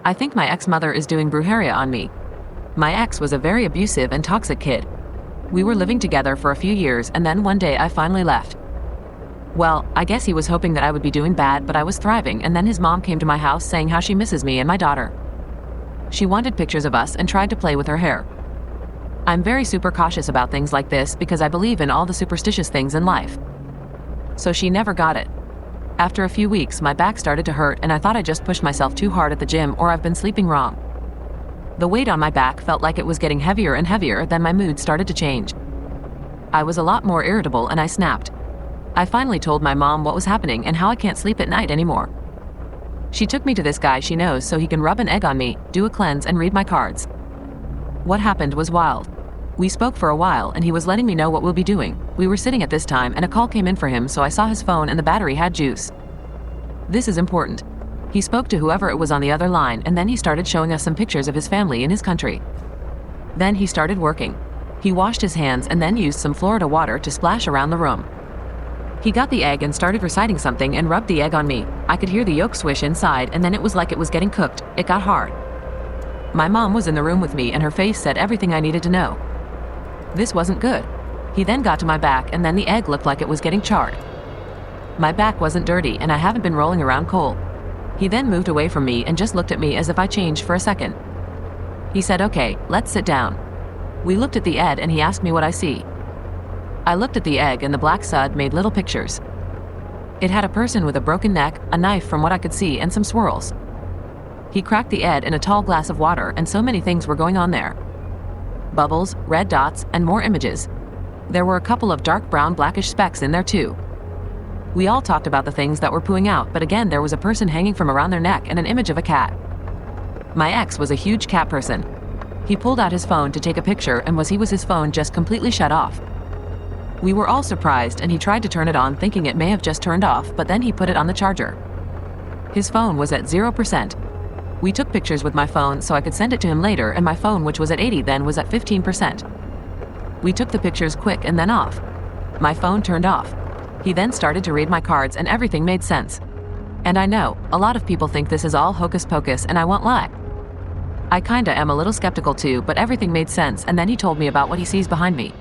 I think my ex-mother is doing brujeria on me. My ex was a very abusive and toxic kid. We were living together for a few years and then one day I finally left. Well, I guess he was hoping that I would be doing bad, but I was thriving, and then his mom came to my house saying how she misses me and my daughter. She wanted pictures of us and tried to play with her hair. I'm very super cautious about things like this because I believe in all the superstitious things in life. So she never got it. After a few weeks, my back started to hurt and I thought I just pushed myself too hard at the gym or I've been sleeping wrong. The weight on my back felt like it was getting heavier and heavier, then my mood started to change. I was a lot more irritable and I snapped. I finally told my mom what was happening and how I can't sleep at night anymore. She took me to this guy she knows so he can rub an egg on me, do a cleanse, and read my cards. What happened was wild. We spoke for a while and he was letting me know what we'll be doing. We were sitting at this time and a call came in for him, so I saw his phone and the battery had juice. This is important. He spoke to whoever it was on the other line and then he started showing us some pictures of his family in his country. Then he started working. He washed his hands and then used some Florida water to splash around the room. He got the egg and started reciting something and rubbed the egg on me. I could hear the yolk swish inside and then it was like it was getting cooked. It got hard. My mom was in the room with me and her face said everything I needed to know. This wasn't good. He then got to my back and then the egg looked like it was getting charred. My back wasn't dirty and I haven't been rolling around coal. He then moved away from me and just looked at me as if I changed for a second. He said, "Okay, let's sit down." We looked at the egg and he asked me what I see. I looked at the egg and the black sud made little pictures. It had a person with a broken neck, a knife from what I could see, and some swirls. He cracked the egg in a tall glass of water and so many things were going on there. Bubbles, red dots, and more images. There were a couple of dark brown blackish specks in there too. We all talked about the things that were pooing out, but again there was a person hanging from around their neck and an image of a cat. My ex was a huge cat person. He pulled out his phone to take a picture and his phone just completely shut off. We were all surprised and he tried to turn it on thinking it may have just turned off, but then he put it on the charger. His phone was at 0%. We took pictures with my phone so I could send it to him later, and my phone, which was at 80 then, was at 15%. We took the pictures quick and then off. My phone turned off. He then started to read my cards and everything made sense. And I know, a lot of people think this is all hocus pocus and I won't lie. I kinda am a little skeptical too, but everything made sense and then he told me about what he sees behind me.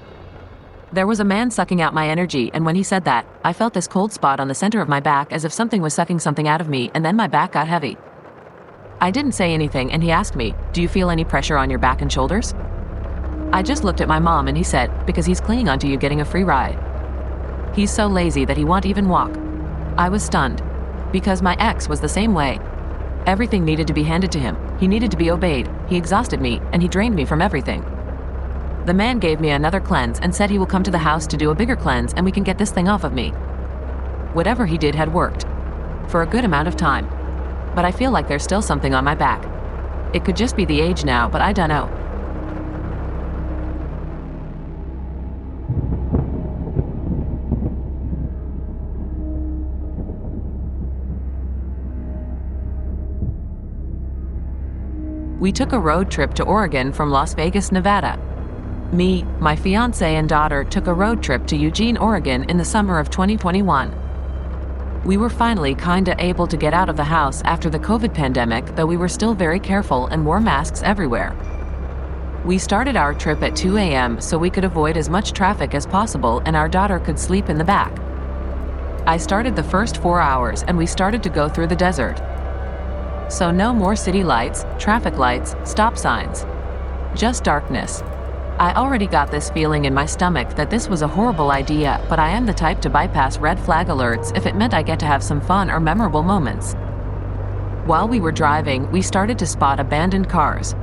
There was a man sucking out my energy, and when he said that, I felt this cold spot on the center of my back as if something was sucking something out of me, and then my back got heavy. I didn't say anything and he asked me, "Do you feel any pressure on your back and shoulders?" I just looked at my mom and he said, "Because he's clinging onto you getting a free ride. He's so lazy that he won't even walk." I was stunned. Because my ex was the same way. Everything needed to be handed to him. He needed to be obeyed. He exhausted me and he drained me from everything. The man gave me another cleanse and said he will come to the house to do a bigger cleanse and we can get this thing off of me. Whatever he did had worked. For a good amount of time. But I feel like there's still something on my back. It could just be the age now, but I don't know. We took a road trip to Oregon from Las Vegas, Nevada. Me, my fiance and daughter took a road trip to Eugene, Oregon in the summer of 2021. We were finally kinda able to get out of the house after the COVID pandemic, though we were still very careful and wore masks everywhere. We started our trip at 2 a.m. so we could avoid as much traffic as possible and our daughter could sleep in the back. I started the first 4 hours and we started to go through the desert. So no more city lights, traffic lights, stop signs. Just darkness. I already got this feeling in my stomach that this was a horrible idea, but I am the type to bypass red flag alerts if it meant I get to have some fun or memorable moments. While we were driving, we started to spot abandoned cars.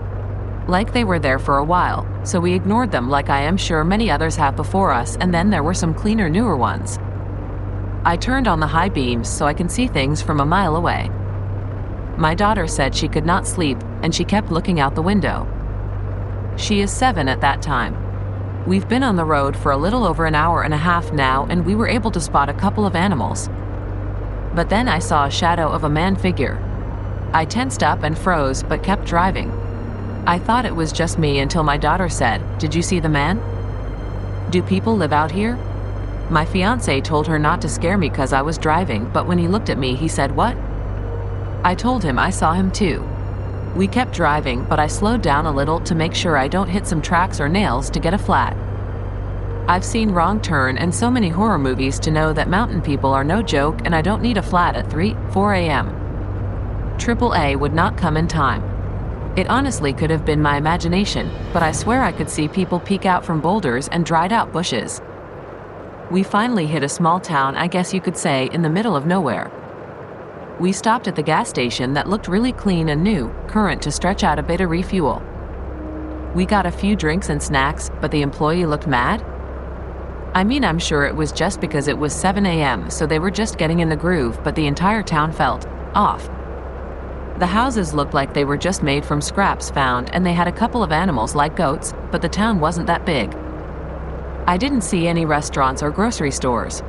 Like they were there for a while, so we ignored them like I am sure many others have before us, and then there were some cleaner, newer ones. I turned on the high beams so I can see things from a mile away. My daughter said she could not sleep, and she kept looking out the window. She is 7 at that time. We've been on the road for a little over an hour and a half now, and we were able to spot a couple of animals. But then I saw a shadow of a man figure. I tensed up and froze, but kept driving. I thought it was just me until my daughter said, "Did you see the man? Do people live out here?" My fiance told her not to scare me because I was driving, but when he looked at me, he said, "What?" I told him I saw him too. We kept driving, but I slowed down a little to make sure I don't hit some tracks or nails to get a flat. I've seen Wrong Turn and so many horror movies to know that mountain people are no joke, and I don't need a flat at 4 a.m. AAA would not come in time. It honestly could have been my imagination, but I swear I could see people peek out from boulders and dried out bushes. We finally hit a small town, I guess you could say, in the middle of nowhere. We stopped at the gas station that looked really clean and new, current to stretch out a bit to refuel. We got a few drinks and snacks, but the employee looked mad. I mean, I'm sure it was just because it was 7 a.m., so they were just getting in the groove, but the entire town felt off. The houses looked like they were just made from scraps found, and they had a couple of animals like goats, but the town wasn't that big. I didn't see any restaurants or grocery stores.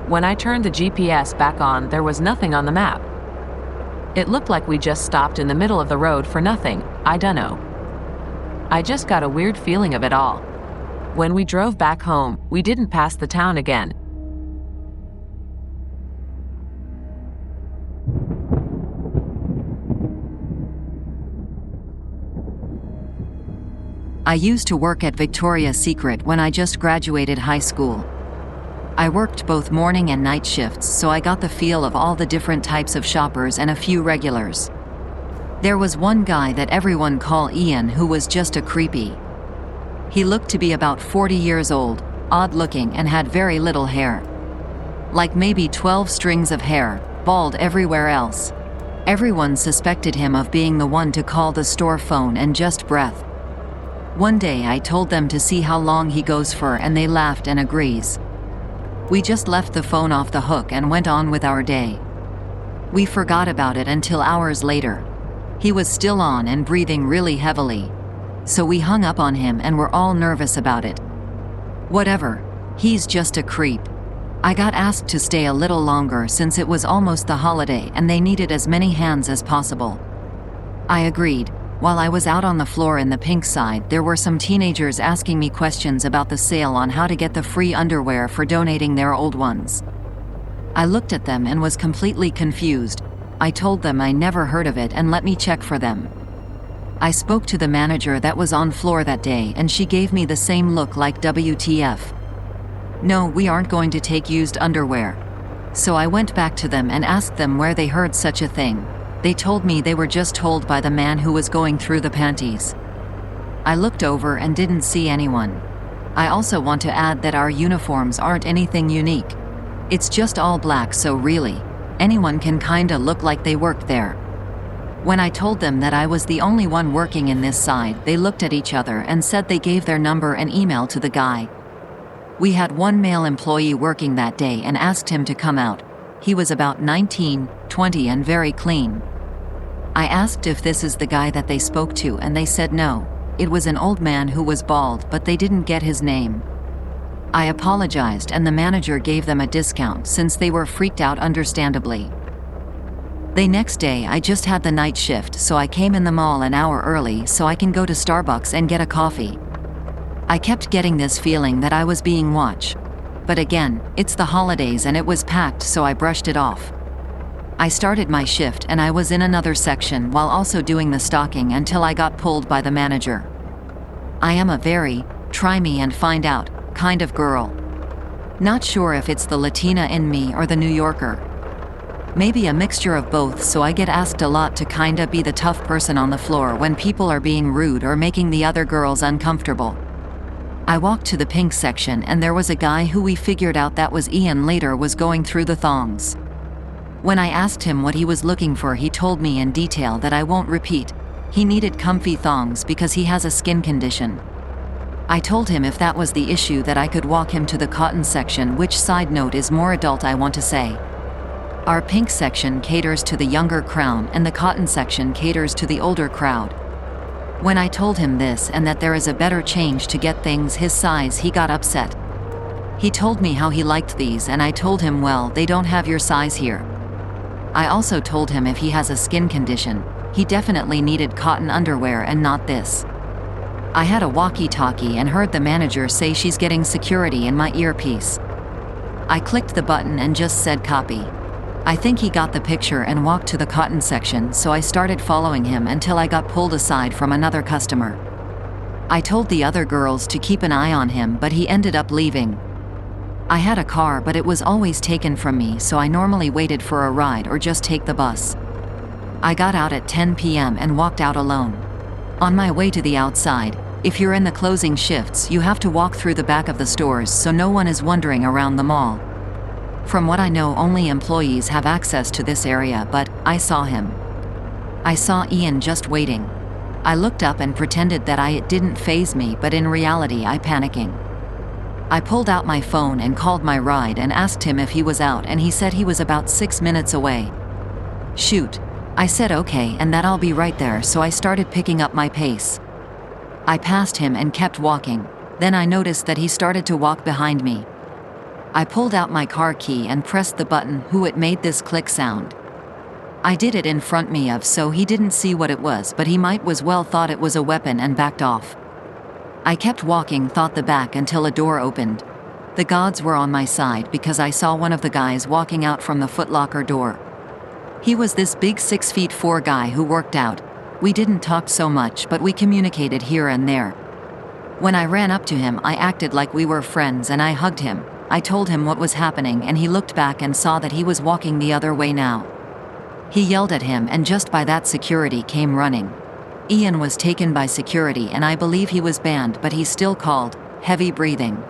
When I turned the GPS back on, there was nothing on the map. It looked like we just stopped in the middle of the road for nothing, I dunno. I just got a weird feeling of it all. When we drove back home, we didn't pass the town again. I used to work at Victoria's Secret when I just graduated high school. I worked both morning and night shifts, so I got the feel of all the different types of shoppers and a few regulars. There was one guy that everyone called Ian who was just a creepy. He looked to be about 40 years old, odd-looking, and had very little hair. Like maybe 12 strings of hair, bald everywhere else. Everyone suspected him of being the one to call the store phone and just breath. One day I told them to see how long he goes for, and they laughed and agrees. We just left the phone off the hook and went on with our day. We forgot about it until hours later. He was still on and breathing really heavily. So we hung up on him and were all nervous about it. Whatever, he's just a creep. I got asked to stay a little longer since it was almost the holiday and they needed as many hands as possible. I agreed. While I was out on the floor in the pink side, there were some teenagers asking me questions about the sale on how to get the free underwear for donating their old ones. I looked at them and was completely confused. I told them I never heard of it and let me check for them. I spoke to the manager that was on floor that day, and she gave me the same look like WTF. No, we aren't going to take used underwear. So I went back to them and asked them where they heard such a thing. They told me they were just told by the man who was going through the panties. I looked over and didn't see anyone. I also want to add that our uniforms aren't anything unique. It's just all black, so really, anyone can kinda look like they worked there. When I told them that I was the only one working in this side, they looked at each other and said they gave their number and email to the guy. We had one male employee working that day and asked him to come out. He was about 19, 20 and very clean. I asked if this is the guy that they spoke to, and they said no. It was an old man who was bald, but they didn't get his name. I apologized and the manager gave them a discount since they were freaked out, understandably. The next day I just had the night shift, so I came in the mall an hour early so I can go to Starbucks and get a coffee. I kept getting this feeling that I was being watched. But again, it's the holidays and it was packed, so I brushed it off. I started my shift and I was in another section while also doing the stocking until I got pulled by the manager. I am a very try me and find out kind of girl. Not sure if it's the Latina in me or the New Yorker. Maybe a mixture of both, so I get asked a lot to kinda be the tough person on the floor when people are being rude or making the other girls uncomfortable. I walked to the pink section and there was a guy who we figured out that was Ian later was going through the thongs. When I asked him what he was looking for, he told me in detail that I won't repeat. He needed comfy thongs because he has a skin condition. I told him if that was the issue that I could walk him to the cotton section, which side note is more adult, I want to say. Our pink section caters to the younger crowd and the cotton section caters to the older crowd. When I told him this and that there is a better change to get things his size, he got upset. He told me how he liked these and I told him, well, they don't have your size here. I also told him if he has a skin condition, he definitely needed cotton underwear and not this. I had a walkie-talkie and heard the manager say she's getting security in my earpiece. I clicked the button and just said copy. I think he got the picture and walked to the cotton section, so I started following him until I got pulled aside from another customer. I told the other girls to keep an eye on him, but he ended up leaving. I had a car, but it was always taken from me, so I normally waited for a ride or just take the bus. I got out at 10 p.m. and walked out alone. On my way to the outside, if you're in the closing shifts, you have to walk through the back of the stores so no one is wandering around the mall. From what I know, only employees have access to this area, but I saw him. I saw Ian just waiting. I looked up and pretended that it didn't faze me, but in reality I panicking. I pulled out my phone and called my ride and asked him if he was out, and he said he was about 6 minutes away. Shoot. I said okay and that I'll be right there, so I started picking up my pace. I passed him and kept walking. Then I noticed that he started to walk behind me. I pulled out my car key and pressed the button. It made this click sound. I did it in front me of, so he didn't see what it was, but he might as well thought it was a weapon and backed off. I kept walking, thought the back, until a door opened. The gods were on my side because I saw one of the guys walking out from the Foot Locker door. He was this big 6'4" guy who worked out. We didn't talk so much, but we communicated here and there. When I ran up to him, I acted like we were friends and I hugged him. I told him what was happening and he looked back and saw that he was walking the other way now. He yelled at him, and just by that security came running. Ian was taken by security and I believe he was banned, but he still called, heavy breathing.